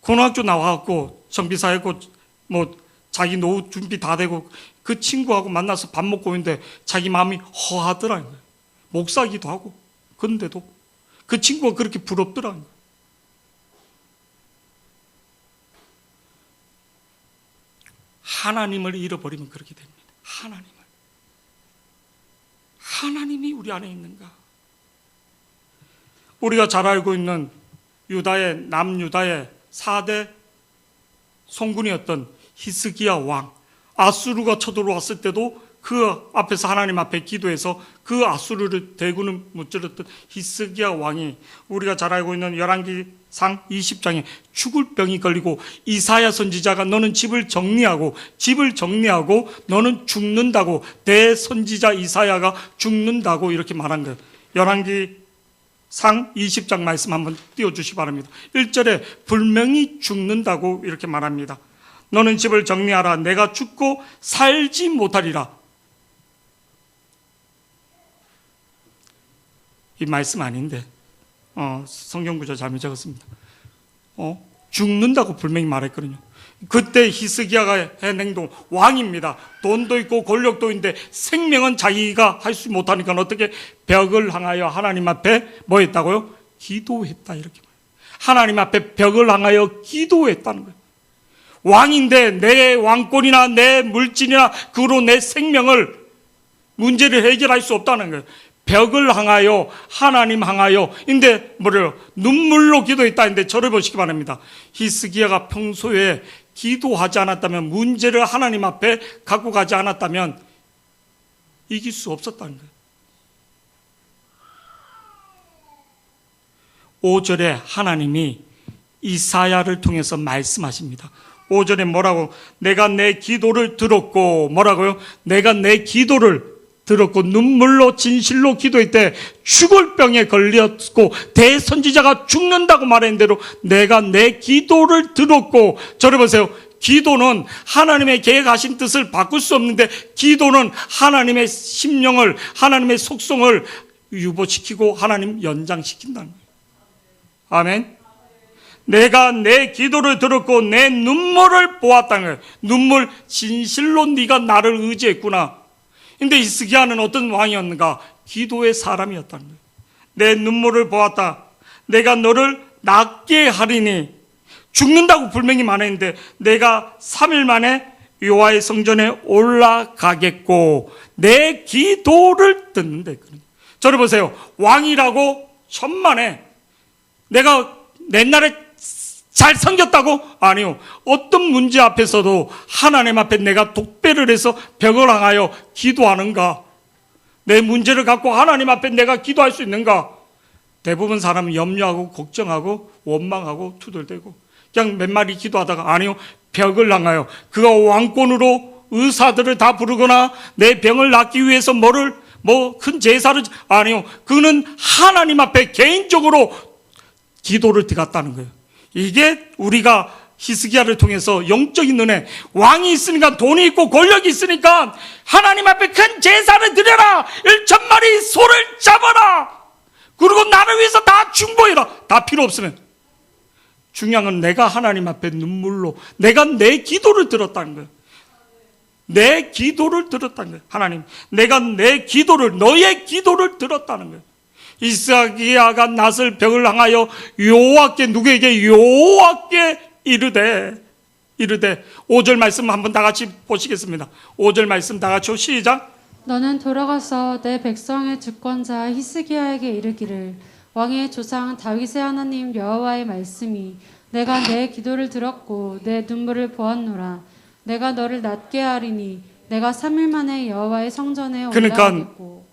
고등학교 나와갖고 정비사하고 자기 노후 준비 다 되고 그 친구하고 만나서 밥 먹고 있는데 자기 마음이 허하더라는 거예요. 목사기도 하고. 그런데도 그 친구가 그렇게 부럽더라는 거예요. 하나님을 잃어버리면 그렇게 됩니다. 하나님이 우리 안에 있는가? 우리가 잘 알고 있는 남유다의 4대 송군이었던 히스기야 왕, 아수르가 쳐들어왔을 때도 그 앞에서 하나님 앞에 기도해서 그 아수르를 대군을 무찌렀던 히스기야 왕이, 우리가 잘 알고 있는 열왕기상 20장에 죽을 병이 걸리고 이사야 선지자가 너는 집을 정리하고 너는 죽는다고, 대선지자 이사야가 죽는다고 이렇게 말한 거예요. 열왕기상 20장 말씀 한번 띄워주시기 바랍니다. 1절에 분명히 죽는다고 이렇게 말합니다. 너는 집을 정리하라. 내가 죽고 살지 못하리라. 이 말씀 아닌데 성경 구절 잘못 적었습니다. 죽는다고 분명히 말했거든요. 그때 히스기야가 한 행동, 왕입니다. 돈도 있고 권력도 있는데 생명은 자기가 할 수 못하니까 어떻게 벽을 향하여 하나님 앞에 뭐 했다고요? 기도했다, 이렇게 말해요. 하나님 앞에 벽을 향하여 기도했다는 거예요. 왕인데 내 왕권이나 내 물질이나 그로 내 생명을, 문제를 해결할 수 없다는 거예요. 벽을 향하여, 하나님 향하여. 근데 눈물로 기도했다는데 저를 보시기 바랍니다. 히스기야가 평소에 기도하지 않았다면, 문제를 하나님 앞에 갖고 가지 않았다면 이길 수 없었다는 거예요. 5절에 하나님이 이사야를 통해서 말씀하십니다. 5절에 뭐라고? 내가 내 기도를 들었고, 뭐라고요? 내가 내 기도를 들었고 눈물로 진실로 기도했대. 죽을 병에 걸렸고 대선지자가 죽는다고 말한 대로 내가 내 기도를 들었고. 저를 보세요. 기도는 하나님의 계획하신 뜻을 바꿀 수 없는데, 기도는 하나님의 심령을, 하나님의 속성을 유보시키고 하나님 연장시킨다는 거예요. 아멘. 내가 내 기도를 들었고 내 눈물을 보았다는 거예요. 눈물, 진실로 네가 나를 의지했구나. 근데 히스기야는 어떤 왕이었는가? 기도의 사람이었다는 거예요. 내 눈물을 보았다. 내가 너를 낫게 하리니. 죽는다고 불명이 많았는데 내가 3일 만에 여호와의 성전에 올라가겠고 내 기도를 듣는데. 저를 보세요. 왕이라고 천만에 내가 옛날에 잘 섬겼다고? 아니요. 어떤 문제 앞에서도 하나님 앞에 내가 독배를 해서 벽을 향하여 기도하는가? 내 문제를 갖고 하나님 앞에 내가 기도할 수 있는가? 대부분 사람은 염려하고 걱정하고 원망하고 투덜대고 그냥 몇 마디 기도하다가, 아니요. 벽을 향하여 그가 왕권으로 의사들을 다 부르거나 내 병을 낫기 위해서 큰 제사를, 아니요. 그는 하나님 앞에 개인적으로 기도를 드렸다는 거예요. 이게 우리가 히스기야를 통해서 영적인 은혜, 왕이 있으니까 돈이 있고 권력이 있으니까 하나님 앞에 큰 제사를 드려라. 1,000마리 소를 잡아라. 그리고 나를 위해서 다 중보해라. 다 필요 없으면. 중요한 건 내가 하나님 앞에 눈물로 내가 내 기도를 들었다는 거예요. 내 기도를 들었다는 거예요. 하나님, 내가 내 기도를, 너의 기도를 들었다는 거예요. 히스기야가 낫을 벽을 향하여 여호와께, 누구에게? 여호와께 이르되 5절 말씀 한번 다 같이 보시겠습니다. 5절 말씀 다 같이 시작. 너는 돌아가서 내 백성의 주권자 히스기야에게 이르기를, 왕의 조상 다윗의 하나님 여호와의 말씀이 내가 내 기도를 들었고 내 눈물을 보았노라. 내가 너를 낫게 하리니 내가 3일 만에 여호와의 성전에 올라가겠고.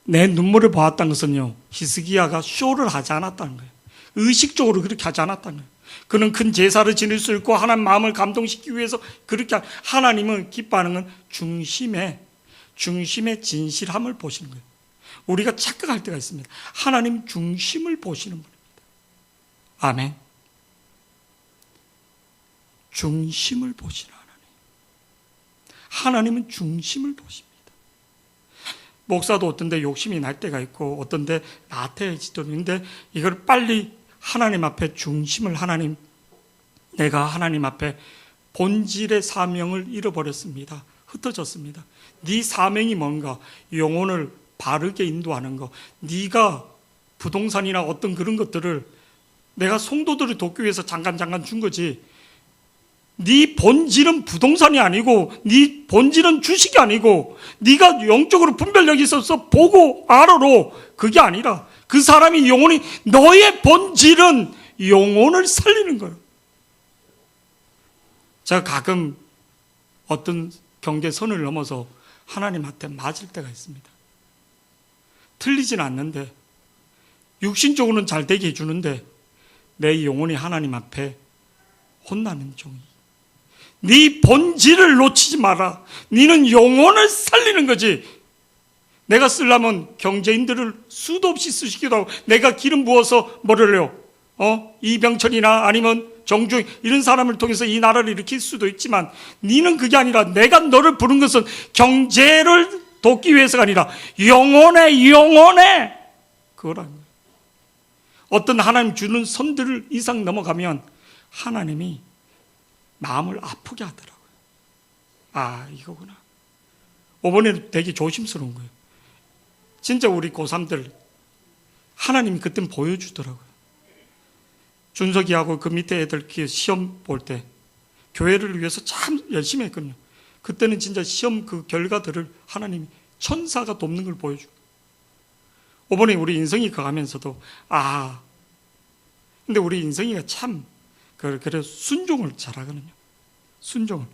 내 눈물을 보았다는 것은요, 히스기야가 쇼를 하지 않았다는 거예요. 의식적으로 그렇게 하지 않았다는 거예요. 그는 큰 제사를 지낼 수 있고 하나님 마음을 감동시키기 위해서 그렇게, 하나님은 기뻐하는 건 중심의 진실함을 보시는 거예요. 우리가 착각할 때가 있습니다. 하나님 중심을 보시는 분입니다. 아멘. 중심을 보시는 하나님은 중심을 보십니다. 목사도 어떤 데 욕심이 날 때가 있고 어떤 데 나태해지도 있는데, 이걸 빨리 하나님 앞에 중심을, 하나님, 내가 하나님 앞에 본질의 사명을 잃어버렸습니다. 흩어졌습니다. 네 사명이 뭔가? 영혼을 바르게 인도하는 거. 네가 부동산이나 어떤 그런 것들을 내가 성도들을 돕기 위해서 잠깐 준 거지. 네 본질은 부동산이 아니고, 네 본질은 주식이 아니고, 네가 영적으로 분별력이 있어서 보고 알아로, 그게 아니라 그 사람이 영혼이, 너의 본질은 영혼을 살리는 거예요. 제가 가끔 어떤 경계선을 넘어서 하나님한테 맞을 때가 있습니다. 틀리진 않는데, 육신적으로는 잘 되게 해주는데 내 영혼이 하나님 앞에 혼나는 종이. 네 본질을 놓치지 마라. 네는 영혼을 살리는 거지. 내가 쓰려면 경제인들을 수도 없이 쓰시기도 하고, 내가 기름 부어서 뭐를 해요? 이병철이나 아니면 정중, 이런 사람을 통해서 이 나라를 일으킬 수도 있지만, 네는 그게 아니라, 내가 너를 부른 것은 경제를 돕기 위해서가 아니라 영혼에 그거라는 거예요. 어떤 하나님 주는 선들 이상 넘어가면 하나님이 마음을 아프게 하더라고요. 아, 이거구나. 이번에는 되게 조심스러운 거예요. 진짜 우리 고3들 하나님이 그땐 보여주더라고요. 준석이하고 그 밑에 애들 시험 볼 때 교회를 위해서 참 열심히 했거든요. 그때는 진짜 시험 그 결과들을 하나님이 천사가 돕는 걸 보여주고, 이번에 우리 인성이 가면서도, 근데 우리 인성이가 참 그래서 순종을 잘하거든요. 순종을.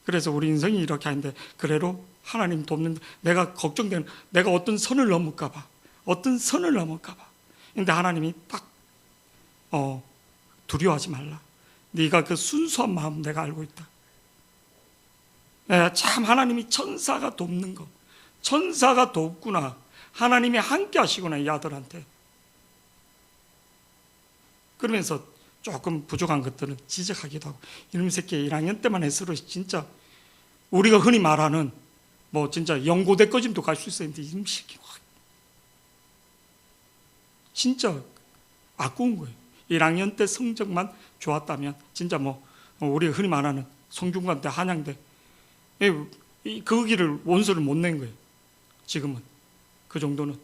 그래서 우리 인성이 이렇게 하는데, 그래도 하나님 돕는데 내가 걱정되는, 내가 어떤 선을 넘을까봐. 근데 하나님이 딱 두려워하지 말라. 네가 그 순수한 마음 내가 알고 있다. 참 하나님이 천사가 돕는 거, 천사가 돕구나, 하나님이 함께 하시구나 이 아들한테. 그러면서 조금 부족한 것들은 지적하기도 하고, 이놈 새끼 1학년 때만 했으로 진짜 우리가 흔히 말하는 뭐 진짜 연고대 꺼짐도 갈 수 있었는데 이놈 새끼 진짜 아까운 거예요. 1학년 때 성적만 좋았다면 진짜 뭐 우리가 흔히 말하는 성균관대, 한양대 그 길을 원서를 못 낸 거예요. 지금은 그 정도는.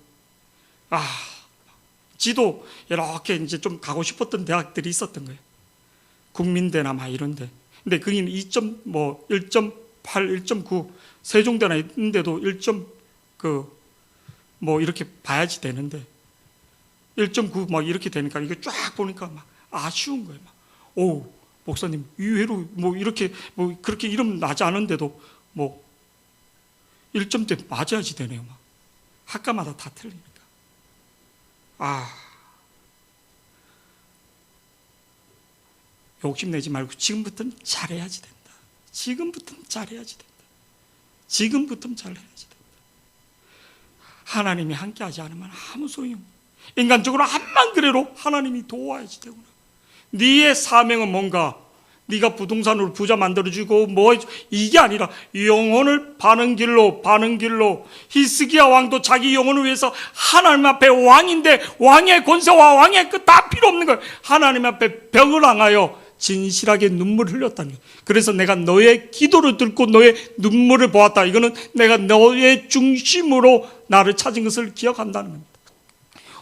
지도 이렇게 이제 좀 가고 싶었던 대학들이 있었던 거예요. 국민대나 막 이런데. 근데 거기는 1.8, 1.9 세종대나 있는데도 1.뭐 이렇게 봐야지 되는데 1.9 막 이렇게 되니까 이거 쫙 보니까 막 아쉬운 거예요. 막, 오, 목사님 의외로 뭐 이렇게 뭐 그렇게 이름 나지 않은데도 뭐 1점대 맞아야지 되네요. 막 학과마다 다 틀리니까. 욕심내지 말고 지금부터는 잘해야지 된다. 지금부터는 잘해야지 된다. 지금부터는 잘해야지 된다. 하나님이 함께하지 않으면 아무 소용이 없다. 인간적으로 암만 그래도 하나님이 도와야지 되구나. 네의 사명은 뭔가? 네가 부동산으로 부자 만들어주고 뭐 이게 아니라 영혼을 바른 길로 히스기야 왕도 자기 영혼을 위해서 하나님 앞에 왕인데 왕의 권세와 왕의 그 다 필요 없는 거예요. 하나님 앞에 벽을 향하여 진실하게 눈물을 흘렸다는 거예요. 그래서 내가 너의 기도를 듣고 너의 눈물을 보았다. 이거는 내가 너의 중심으로 나를 찾은 것을 기억한다는 겁니다.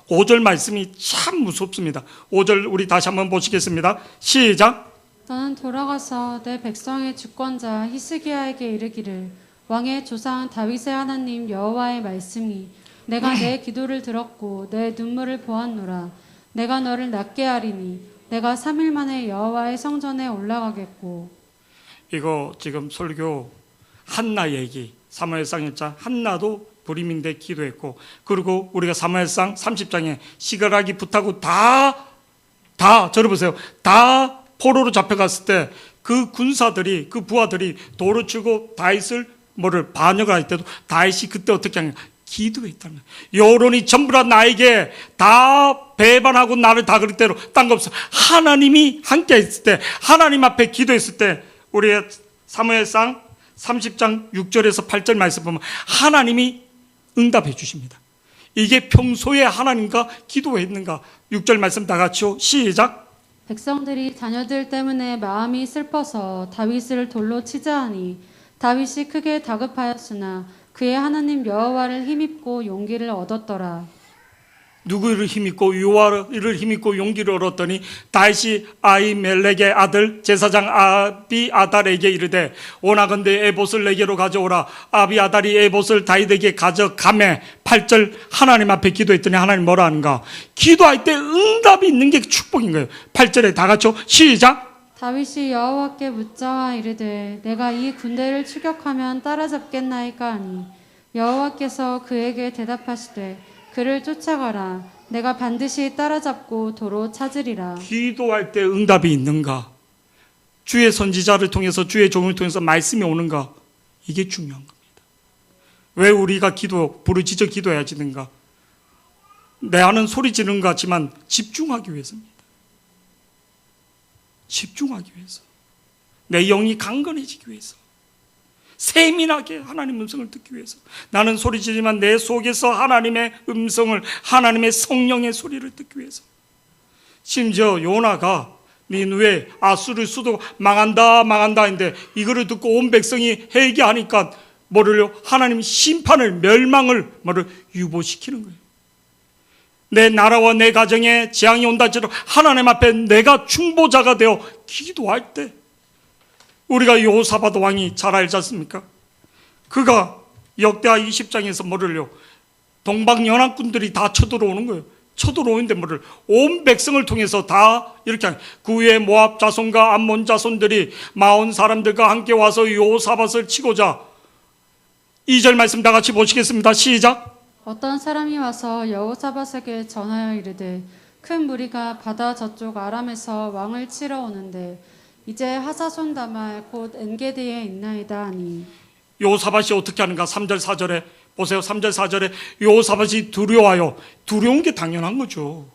5절 말씀이 참 무섭습니다. 5절 우리 다시 한번 보시겠습니다. 시작. 너는 돌아가서 내 백성의 주권자 히스기야에게 이르기를 왕의 조상 다윗의 하나님 여호와의 말씀이 내가 내 기도를 들었고 내 눈물을 보았노라. 내가 너를 낫게 하리니 내가 3일 만에 여호와의 성전에 올라가겠고. 이거 지금 설교 한나 얘기, 사무엘상 1장 한나도 불임인데 기도했고, 그리고 우리가 사무엘상 30장에 시가락이 붙하고 다 저를 보세요. 다 포로로 잡혀갔을 때 그 군사들이, 그 부하들이 도로 치고 다윗을 반역을 할 때도 다윗이 그때 어떻게 하냐, 기도했다는 거예요. 여론이 전부 다 나에게 다 배반하고 나를 다 그럴 대로 딴 거 없어. 하나님이 함께 있을 때, 하나님 앞에 기도했을 때, 우리의 사무엘상 30장 6절에서 8절 말씀 보면 하나님이 응답해 주십니다. 이게 평소에 하나님과 기도했는가? 6절 말씀 다 같이요. 시작. 백성들이 자녀들 때문에 마음이 슬퍼서 다윗을 돌로 치자 하니 다윗이 크게 다급하였으나 그의 하나님 여호와를 힘입고 용기를 얻었더라. 누구를 힘입고 여호와를 힘입고 용기를 얻었더니 다윗이 아히멜렉의 아들 제사장 아비아달에게 이르되 원하건대 에봇을 내게로 가져오라. 아비아달이 에봇을 다윗에게 가져가매. 8절 하나님 앞에 기도했더니 하나님 뭐라 하는가? 기도할 때 응답이 있는 게 축복인 거예요. 8절에 다 같이 시작. 다윗이 여호와께 묻자와 이르되 내가 이 군대를 추격하면 따라잡겠나이까 하니 여호와께서 그에게 대답하시되 그를 쫓아가라. 내가 반드시 따라잡고 도로 찾으리라. 기도할 때 응답이 있는가? 주의 선지자를 통해서, 주의 종을 통해서 말씀이 오는가? 이게 중요한 겁니다. 왜 우리가 부르짖어 기도해야 지는가? 내 안은 소리 지르는 것 같지만 집중하기 위해서입니다. 집중하기 위해서. 내 영이 강건해지기 위해서. 세민하게 하나님 음성을 듣기 위해서. 나는 소리지르지만 내 속에서 하나님의 음성을, 하나님의 성령의 소리를 듣기 위해서. 심지어 요나가 니느웨 아수르 수도가 망한다 했는데 이거를 듣고 온 백성이 회개하니까 뭐를요? 하나님 심판을, 멸망을 유보시키는 거예요. 내 나라와 내 가정에 재앙이 온다 할지라도 하나님 앞에 내가 중보자가 되어 기도할 때, 우리가 여호사밧 왕이 잘 알지 않습니까? 그가 역대하 20장에서 뭐를요? 동방연합군들이 다 쳐들어오는 거예요. 쳐들어오는데 온 백성을 통해서 다 이렇게 그 후에 모압 자손과 암몬 자손들이 마온 사람들과 함께 와서 여호사밧을 치고자. 2절 말씀 다 같이 보시겠습니다. 시작. 어떤 사람이 와서 여호사밧에게 전하여 이르되 큰 무리가 바다 저쪽 아람에서 왕을 치러 오는데 이제 하사손 다말 곧 엔게디에 있나이다 하니 요사밭이 어떻게 하는가? 3절 4절에 보세요. 3절 4절에 요사밭이 두려워요. 두려운 게 당연한 거죠.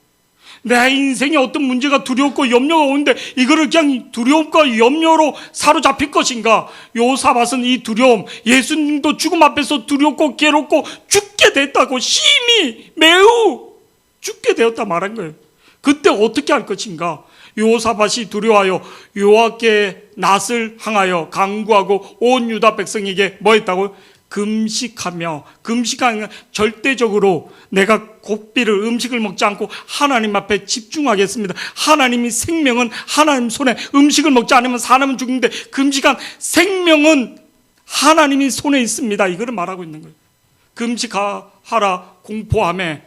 내 인생에 어떤 문제가 두렵고 염려가 오는데 이거를 그냥 두려움과 염려로 사로잡힐 것인가? 요사밭은 이 두려움, 예수님도 죽음 앞에서 두렵고 괴롭고 죽게 됐다고, 심히 매우 죽게 되었다 말한 거예요. 그때 어떻게 할 것인가? 요사밭이 두려워하여 여호와께 낯을 향하여 간구하고 온 유다 백성에게 뭐 했다고요? 금식하며, 금식하는 절대적으로 내가 고삐를 음식을 먹지 않고 하나님 앞에 집중하겠습니다. 하나님이 생명은 하나님 손에, 음식을 먹지 않으면 사람은 죽는데 금식한 생명은 하나님이 손에 있습니다. 이거를 말하고 있는 거예요. 금식하라 공포하며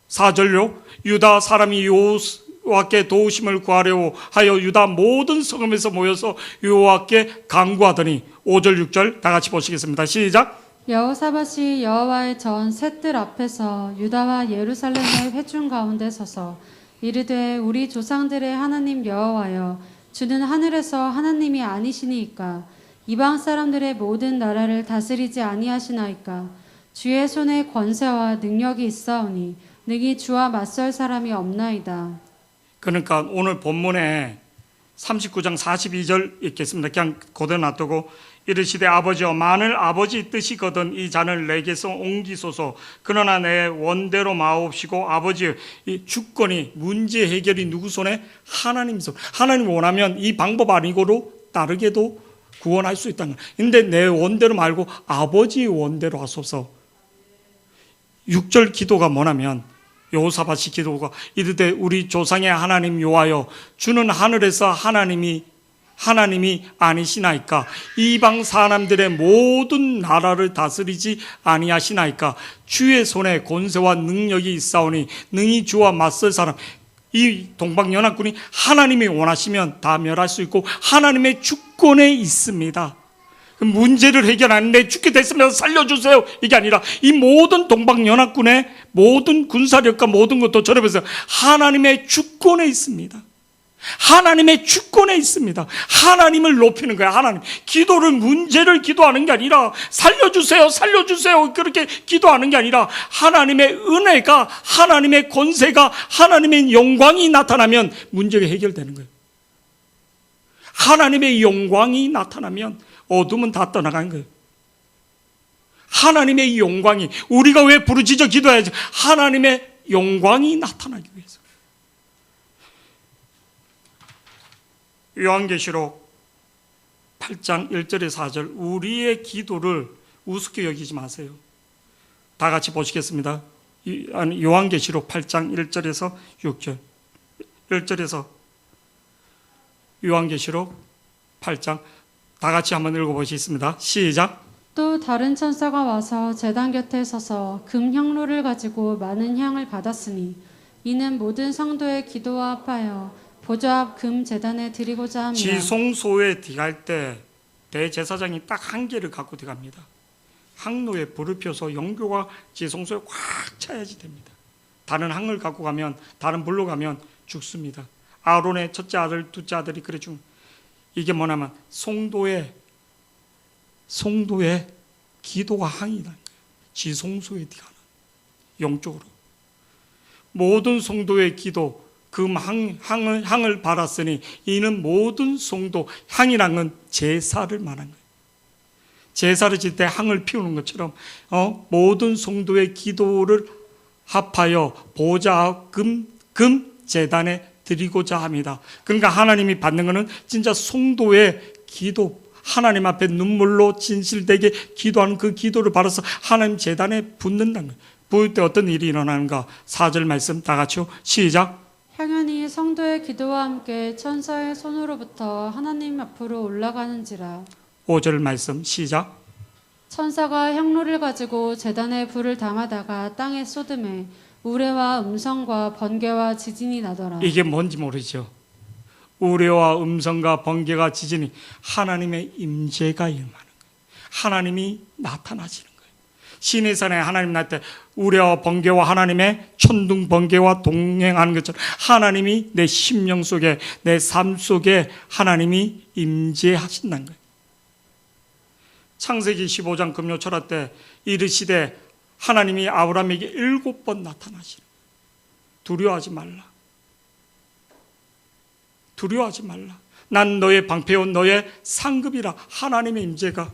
4절로 유다 사람이 여호와께 도우심을 구하려 하여 유다 모든 성읍에서 모여서 여호와께 간구하더니 5절 6절 다 같이 보시겠습니다. 시작. 여호사밧이 여호와의 전 셋들 앞에서 유다와 예루살렘의 회중 가운데 서서 이르되 우리 조상들의 하나님 여호와여 주는 하늘에서 하나님이 아니시니이까 이방 사람들의 모든 나라를 다스리지 아니하시나이까 주의 손에 권세와 능력이 있사오니 능히 주와 맞설 사람이 없나이다. 그러니까 오늘 본문에 39장 42절 읽겠습니다. 그냥 그대로 놔두고 이르시되 아버지여 만일 아버지 뜻이거든 이 잔을 내게서 옮기소서. 그러나 내 원대로 마옵시고 아버지의 이 주권이 문제 해결이 누구 손에? 하나님 손. 하나님 원하면 이 방법 아니고도 다르게도 구원할 수 있다는 거예요. 근데 내 원대로 말고 아버지의 원대로 하소서. 6절 기도가 뭐냐면 여호사밧이 기도가 이르되 우리 조상의 하나님 여호와여 주는 하늘에서 하나님이 아니시나이까 이방 사람들의 모든 나라를 다스리지 아니하시나이까 주의 손에 권세와 능력이 있사오니 능히 주와 맞설 사람. 이 동방연합군이 하나님이 원하시면 다 멸할 수 있고 하나님의 주권에 있습니다. 문제를 해결하는데 죽게 됐으면 살려주세요 이게 아니라 이 모든 동방연합군의 모든 군사력과 모든 것도 저렴해서 하나님의 주권에 있습니다. 하나님의 주권에 있습니다. 하나님을 높이는 거야. 하나님. 기도를 문제를 기도하는 게 아니라 살려주세요 살려주세요 그렇게 기도하는 게 아니라 하나님의 은혜가, 하나님의 권세가, 하나님의 영광이 나타나면 문제가 해결되는 거예요. 하나님의 영광이 나타나면 어둠은 다 떠나가는 거예요. 하나님의 영광이, 우리가 왜 부르짖어 기도해야지? 하나님의 영광이 나타나기 위해서. 요한계시록 8장 1절에 4절 우리의 기도를 우습게 여기지 마세요. 다 같이 보시겠습니다. 요한계시록 8장 1절에서 6절 1절에서 요한계시록 8장 다 같이 한번 읽어보시겠습니다. 시작. 또 다른 천사가 와서 제단 곁에 서서 금 향로를 가지고 많은 향을 받았으니 이는 모든 성도의 기도와 합하여 보좌 앞 금 제단에 드리고자 합니다. 지성소에 들어갈 때 대제사장이 딱 한 개를 갖고 들어갑니다. 항로에 불을 펴서 영교가 지성소에 꽉 차야지 됩니다. 다른 항을 갖고 가면, 다른 불로 가면 죽습니다. 아론의 첫째 아들, 둘째 아들이 그래 죽. 이게 뭐냐면 성도의 기도가 항이라는 거예요. 지성소에 들어가는 영적으로 모든 성도의 기도, 그 향을 받았으니 이는 모든 성도, 향이란 건 제사를 말한 거예요. 제사를 질 때 향을 피우는 것처럼 모든 성도의 기도를 합하여 보좌 금 제단에 드리고자 합니다. 그러니까 하나님이 받는 것은 진짜 성도의 기도, 하나님 앞에 눈물로 진실되게 기도하는 그 기도를 받아서 하나님 제단에 붓는다는 거예요. 부을 때 어떤 일이 일어나는가? 4절 말씀 다 같이요. 시작. 향연이 성도의 기도와 함께 천사의 손으로부터 하나님 앞으로 올라가는지라. 5절 말씀 시작. 천사가 향로를 가지고 제단에 불을 담아다가 땅에 쏟음에 우레와 음성과 번개와 지진이 나더라. 이게 뭔지 모르죠. 우레와 음성과 번개가 지진이 하나님의 임재가 임하는 거예요. 하나님이 나타나시는 거예요. 신의 산에 하나님 나한테 우레와 번개와 하나님의 천둥 번개와 동행하는 것처럼 하나님이 내 심령 속에, 내 삶 속에 하나님이 임재하신다는 거예요. 창세기 15장 금요철화 때 이르시되 하나님이 아브라함에게 7번 나타나시라. 두려워하지 말라. 두려워하지 말라. 난 너의 방패요 너의 상급이라. 하나님의 임재가.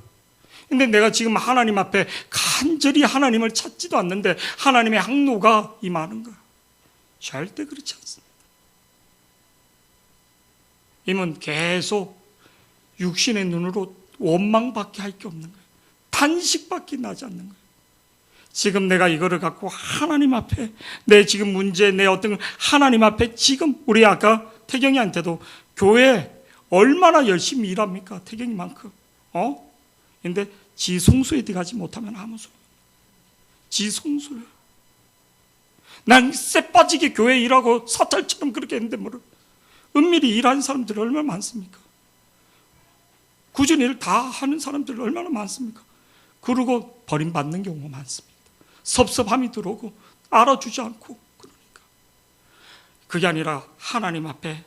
근데 내가 지금 하나님 앞에 간절히 하나님을 찾지도 않는데 하나님의 항로가 임하는 거야. 절대 그렇지 않습니다. 임은 계속 육신의 눈으로 원망밖에 할 게 없는 거예요. 탄식밖에 나지 않는 거예요. 지금 내가 이거를 갖고 하나님 앞에 내 지금 문제, 내 어떤 하나님 앞에 지금 우리 아까 태경이한테도 교회 얼마나 열심히 일합니까? 태경이만큼. 근데 지성소에 들어가지 못하면 아무 소용. 지성소에. 난 쎄빠지게 교회 일하고 사찰처럼 그렇게 했는데 뭐를. 은밀히 일하는 사람들이 얼마나 많습니까? 굳은 일 다 하는 사람들이 얼마나 많습니까? 그러고 버림받는 경우가 많습니다. 섭섭함이 들어오고 알아주지 않고 그러니까. 그게 아니라 하나님 앞에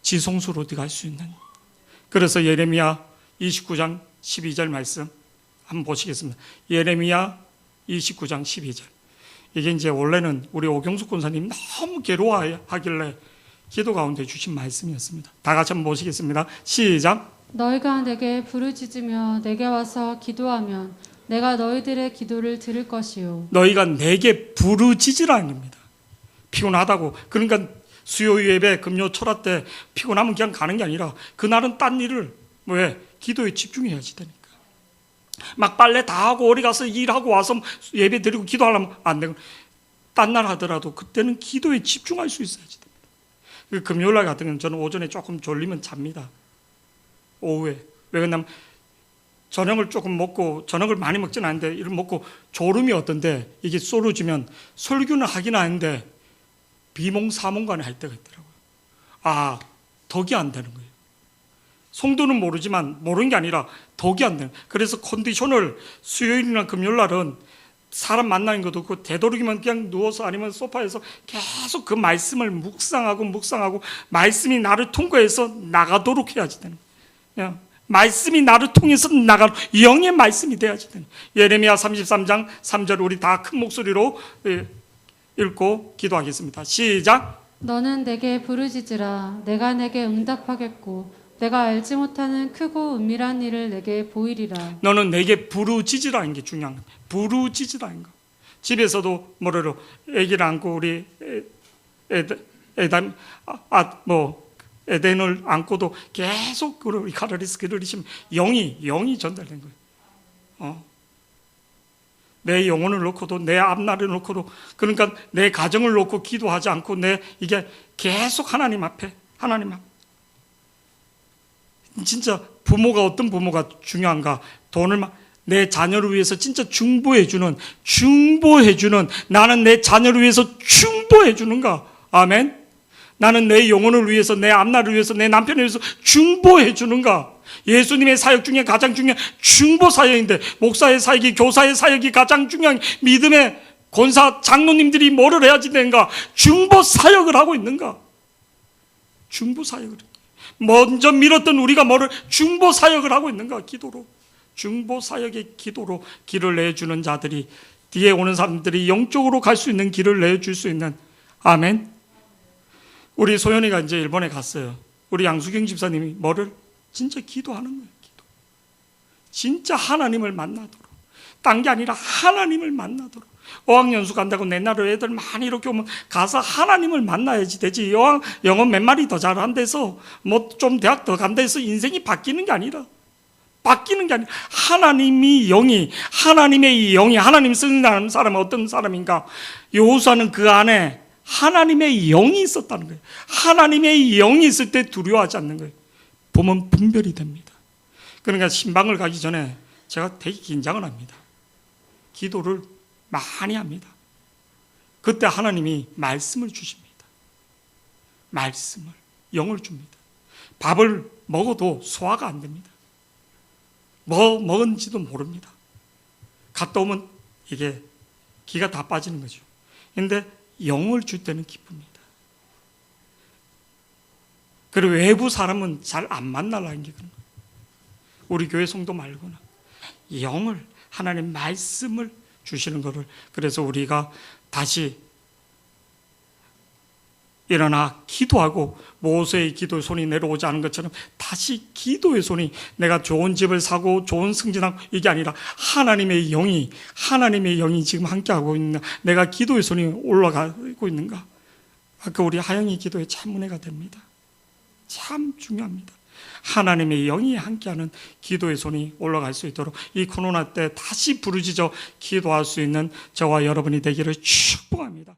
지성소로 들어갈 수 있는. 그래서 예레미야 29장 12절 말씀 한번 보시겠습니다. 예레미야 29장 12절. 이게 이제 원래는 우리 오경숙 권사님 너무 괴로워하길래 기도 가운데 주신 말씀이었습니다. 다 같이 한번 보시겠습니다. 시작. 너희가 내게 부르짖으며 내게 와서 기도하면 내가 너희들의 기도를 들을 것이요. 너희가 내게 부르짖으라는 겁니다. 피곤하다고. 그러니까 수요 예배 금요 철화 때 피곤하면 그냥 가는 게 아니라 그날은 딴 일을 왜 기도에 집중해야지 되니까. 막 빨래 다 하고 어디 가서 일하고 와서 예배 드리고 기도하려면 안 되고 딴 날 하더라도 그때는 기도에 집중할 수 있어야지 됩니다. 금요일 날 같은 경우는 저는 오전에 조금 졸리면 잡니다. 오후에. 왜 그러냐면 저녁을 조금 먹고, 저녁을 많이 먹지는 않는데 이걸 먹고 졸음이 어떤데 이게 쏟아지면 설교는 하긴 하는데 비몽사몽간에 할 때가 있더라고요. 덕이 안 되는 거예요. 성도는 모르지만 모르는 게 아니라 덕이 안 되는 거예요. 그래서 컨디션을 수요일이나 금요일 날은 사람 만나는 것도 없고 되도록이면 그냥 누워서 아니면 소파에서 계속 그 말씀을 묵상하고 말씀이 나를 통과해서 나가도록 해야지 되는 거예요. 말씀이 나를 통해서 나가는 영의 말씀이 돼야지 되는 거예요. 예레미야 33장 3절 우리 다 큰 목소리로 읽고 기도하겠습니다. 시작. 너는 내게 부르짖으라. 내가 내게 응답하겠고 내가 알지 못하는 크고 은밀한 일을 내게 보이리라. 너는 내게 부르짖으라는 게 중요한 겁니다. 부르짖으라는 거. 집에서도 뭐래로 아기를 안고 우리 에덴을 안고도 계속 우리 카르리스 그러시면 영이 전달된 거예요. 내 영혼을 놓고도 내 앞날을 놓고도 그러니까 내 가정을 놓고 기도하지 않고 이게 계속 하나님 앞에 진짜 부모가 어떤 부모가 중요한가? 내 자녀를 위해서 진짜 중보해주는 나는 내 자녀를 위해서 중보해주는가? 아멘. 나는 내 영혼을 위해서, 내 앞날을 위해서, 내 남편을 위해서 중보해주는가? 예수님의 사역 중에 가장 중요한 중보 사역인데 목사의 사역이, 교사의 사역이 가장 중요한 믿음의 권사 장로님들이 뭐를 해야지 되는가? 중보 사역을 하고 있는가? 중보 사역을. 먼저 밀었던 우리가 뭐를 중보 사역을 하고 있는가? 기도로. 중보 사역의 기도로 길을 내주는 자들이, 뒤에 오는 사람들이 영적으로 갈 수 있는 길을 내줄 수 있는. 아멘. 우리 소연이가 이제 일본에 갔어요. 우리 양수경 집사님이 뭐를 진짜 기도하는 거예요. 기도. 진짜 하나님을 만나도록. 딴 게 아니라 하나님을 만나도록. 어학연수 간다고 옛날에 애들 많이 이렇게 오면 가서 하나님을 만나야지 되지. 영어 몇 마리 더 잘한 데서 뭐 좀 대학 더 간 데서 인생이 바뀌는 게 아니라 하나님의 영이 하나님 쓰는 사람은 어떤 사람인가? 여호수아는 그 안에 하나님의 영이 있었다는 거예요. 하나님의 영이 있을 때 두려워하지 않는 거예요. 보면 분별이 됩니다. 그러니까 신방을 가기 전에 제가 되게 긴장을 합니다. 기도를 많이 합니다. 그때 하나님이 말씀을 주십니다. 영을 줍니다. 밥을 먹어도 소화가 안 됩니다. 뭐 먹은지도 모릅니다. 갔다 오면 이게 기가 다 빠지는 거죠. 근데 영을 줄 때는 기쁩니다. 그리고 외부 사람은 잘 안 만나려는 게 그런 거예요. 우리 교회 성도 말고는 영을, 하나님 말씀을 주시는 거를, 그래서 우리가 다시 일어나 기도하고 모세의 기도의 손이 내려오지 않은 것처럼 다시 기도의 손이, 내가 좋은 집을 사고 좋은 승진하고 이게 아니라 하나님의 영이 지금 함께하고 있는, 내가 기도의 손이 올라가고 있는가. 아까 우리 하영이 기도에 참 은혜가 됩니다. 참 중요합니다. 하나님의 영이 함께하는 기도의 손이 올라갈 수 있도록 이 코로나 때 다시 부르짖어 기도할 수 있는 저와 여러분이 되기를 축복합니다.